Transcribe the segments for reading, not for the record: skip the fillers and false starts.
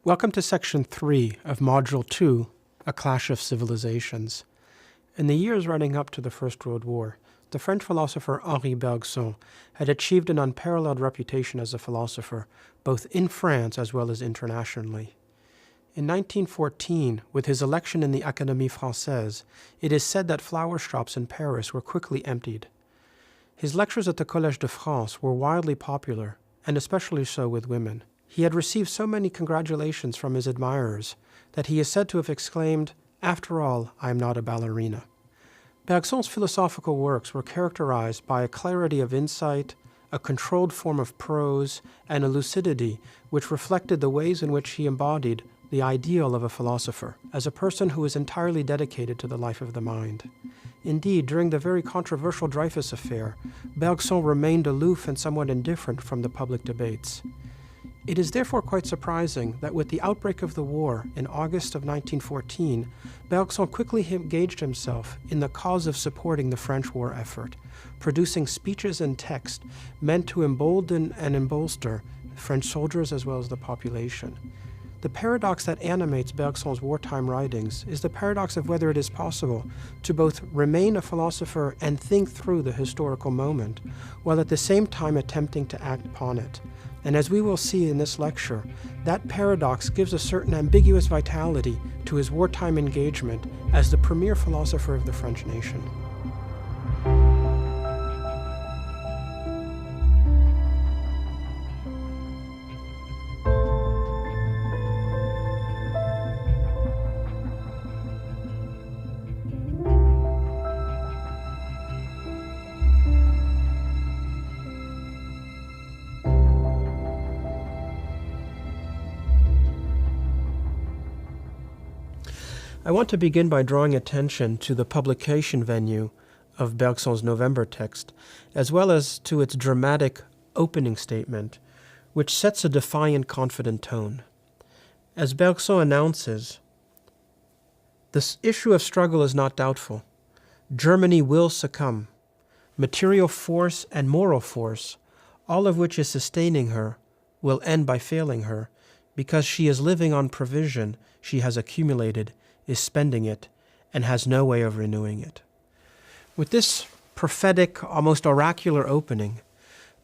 Welcome to Section 3 of Module 2, A Clash of Civilizations. In the years running up to the First World War, the French philosopher Henri Bergson had achieved an unparalleled reputation as a philosopher, both in France as well as internationally. In 1914, with his election in the Académie Française, it is said that flower shops in Paris were quickly emptied. His lectures at the Collège de France were wildly popular, and especially so with women. He had received so many congratulations from his admirers that he is said to have exclaimed, "After all, I am not a ballerina." Bergson's philosophical works were characterized by a clarity of insight, a controlled form of prose, and a lucidity which reflected the ways in which he embodied the ideal of a philosopher, as a person who is entirely dedicated to the life of the mind. Indeed, during the very controversial Dreyfus affair, Bergson remained aloof and somewhat indifferent from the public debates. It is therefore quite surprising that with the outbreak of the war in August of 1914, Bergson quickly engaged himself in the cause of supporting the French war effort, producing speeches and text meant to embolden and embolster French soldiers as well as the population. The paradox that animates Bergson's wartime writings is the paradox of whether it is possible to both remain a philosopher and think through the historical moment, while at the same time attempting to act upon it. And as we will see in this lecture, that paradox gives a certain ambiguous vitality to his wartime engagement as the premier philosopher of the French nation. I want to begin by drawing attention to the publication venue of Bergson's November text, as well as to its dramatic opening statement, which sets a defiant, confident tone. As Bergson announces, "The issue of struggle is not doubtful. Germany will succumb. Material force and moral force, all of which is sustaining her, will end by failing her, because she is living on provision she has accumulated, is spending it, and has no way of renewing it." With this prophetic, almost oracular opening,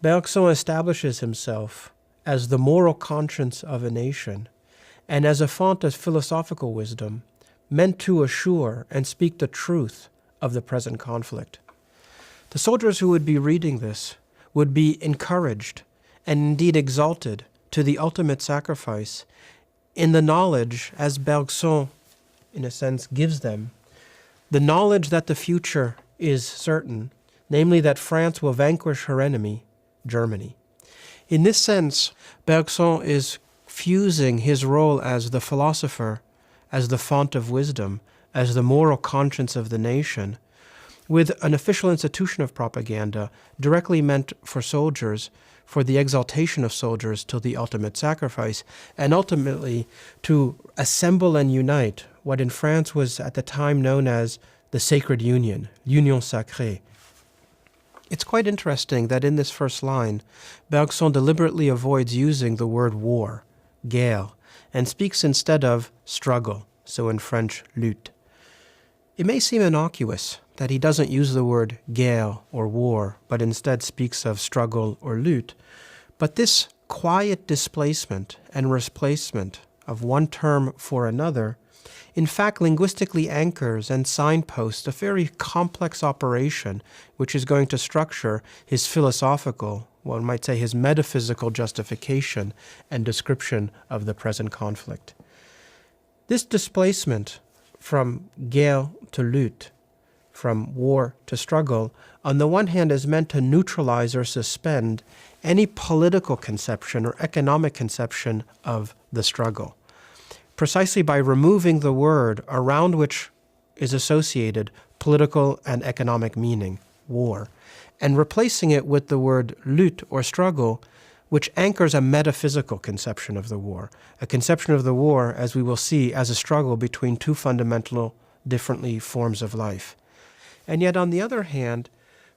Bergson establishes himself as the moral conscience of a nation, and as a font of philosophical wisdom, meant to assure and speak the truth of the present conflict. The soldiers who would be reading this would be encouraged, and indeed exalted, to the ultimate sacrifice, in the knowledge, as Bergson in a sense gives them, the knowledge that the future is certain, namely that France will vanquish her enemy, Germany. In this sense, Bergson is fusing his role as the philosopher, as the font of wisdom, as the moral conscience of the nation, with an official institution of propaganda directly meant for soldiers, for the exaltation of soldiers till the ultimate sacrifice, and ultimately to assemble and unite what in France was at the time known as the Sacred Union, l'Union Sacrée. It's quite interesting that in this first line, Bergson deliberately avoids using the word war, guerre, and speaks instead of struggle, so in French, lutte. It may seem innocuous that he doesn't use the word guerre or war, but instead speaks of struggle or lutte, but this quiet displacement and replacement of one term for another in fact linguistically anchors and signposts a very complex operation which is going to structure his philosophical, one might say his metaphysical justification and description of the present conflict. This displacement from guerre to lutte, from war to struggle, on the one hand is meant to neutralize or suspend any political conception or economic conception of the struggle, precisely by removing the word around which is associated political and economic meaning, war, and replacing it with the word lutte or struggle, which anchors a metaphysical conception of the war, a conception of the war, as we will see, as a struggle between two fundamental, differently forms of life. And yet, on the other hand,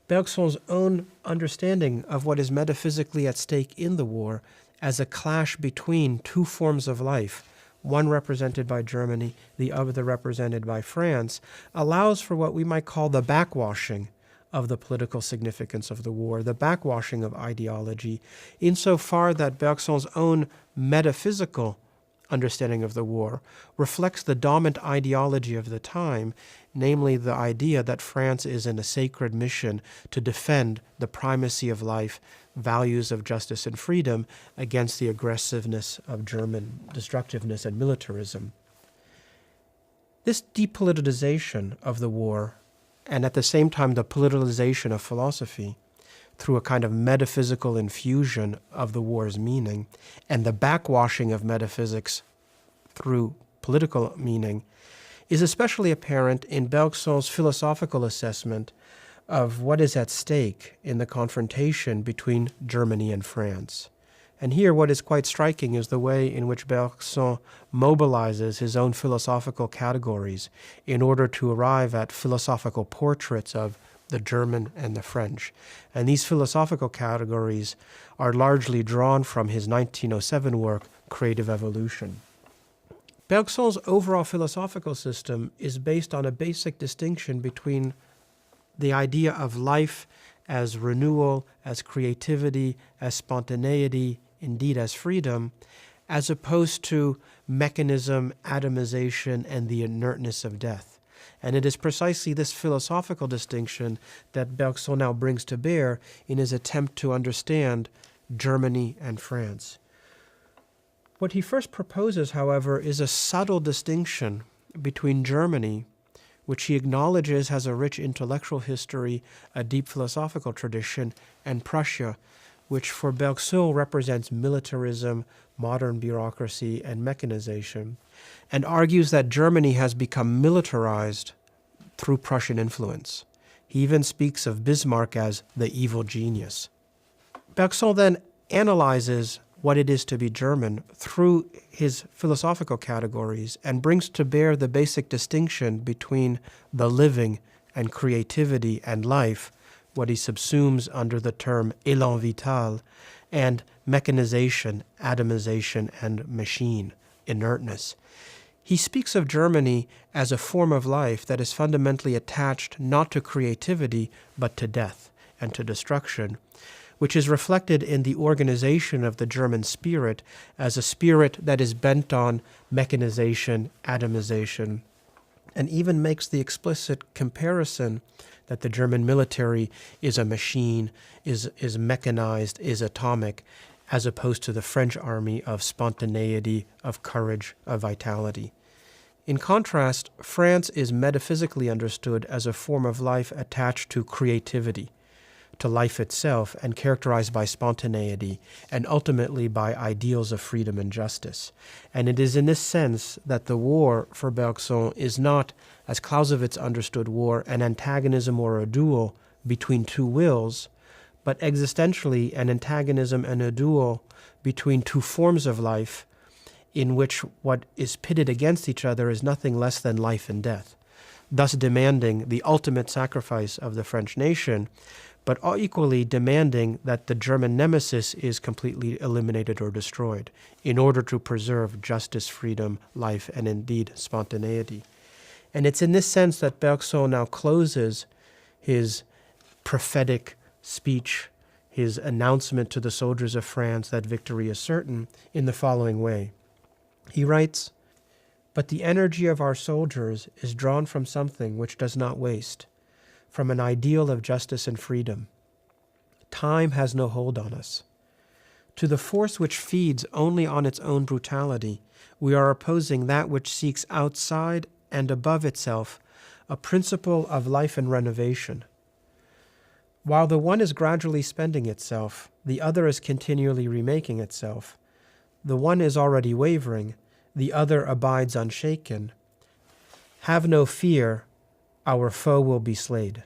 Bergson's own understanding of what is metaphysically at stake in the war as a clash between two forms of life, one represented by Germany, the other represented by France, allows for what we might call the backwashing of the political significance of the war, the backwashing of ideology, insofar that Bergson's own metaphysical understanding of the war reflects the dominant ideology of the time, namely the idea that France is in a sacred mission to defend the primacy of life, values of justice and freedom against the aggressiveness of German destructiveness and militarism. This depoliticization of the war, and at the same time the politicization of philosophy, through a kind of metaphysical infusion of the war's meaning, and the backwashing of metaphysics through political meaning, is especially apparent in Bergson's philosophical assessment of what is at stake in the confrontation between Germany and France. And here what is quite striking is the way in which Bergson mobilizes his own philosophical categories in order to arrive at philosophical portraits of the German and the French. And these philosophical categories are largely drawn from his 1907 work, Creative Evolution. Bergson's overall philosophical system is based on a basic distinction between the idea of life as renewal, as creativity, as spontaneity, indeed as freedom, as opposed to mechanism, atomization, and the inertness of death. And it is precisely this philosophical distinction that Bergson now brings to bear in his attempt to understand Germany and France. What he first proposes, however, is a subtle distinction between Germany, which he acknowledges has a rich intellectual history, a deep philosophical tradition, and Prussia, which for Bergson represents militarism, modern bureaucracy, and mechanization, and argues that Germany has become militarized through Prussian influence. He even speaks of Bismarck as the evil genius. Bergson then analyzes what it is to be German through his philosophical categories and brings to bear the basic distinction between the living and creativity and life, what he subsumes under the term élan vital, and mechanization, atomization, and machine, inertness. He speaks of Germany as a form of life that is fundamentally attached not to creativity, but to death and to destruction, which is reflected in the organization of the German spirit as a spirit that is bent on mechanization, atomization, and even makes the explicit comparison that the German military is a machine, is mechanized, is atomic, as opposed to the French army of spontaneity, of courage, of vitality. In contrast, France is metaphysically understood as a form of life attached to creativity, to life itself, and characterized by spontaneity, and ultimately by ideals of freedom and justice. And it is in this sense that the war for Bergson is not, as Clausewitz understood war, an antagonism or a duel between two wills, but existentially an antagonism and a duel between two forms of life in which what is pitted against each other is nothing less than life and death, thus demanding the ultimate sacrifice of the French nation, but equally demanding that the German nemesis is completely eliminated or destroyed in order to preserve justice, freedom, life, and indeed spontaneity. And it's in this sense that Bergson now closes his prophetic speech, his announcement to the soldiers of France that victory is certain, in the following way. He writes, "But the energy of our soldiers is drawn from something which does not waste, from an ideal of justice and freedom. Time has no hold on us. To the force which feeds only on its own brutality, we are opposing that which seeks outside and above itself a principle of life and renovation. While the one is gradually spending itself, the other is continually remaking itself. The one is already wavering, the other abides unshaken. Have no fear, our foe will be slayed."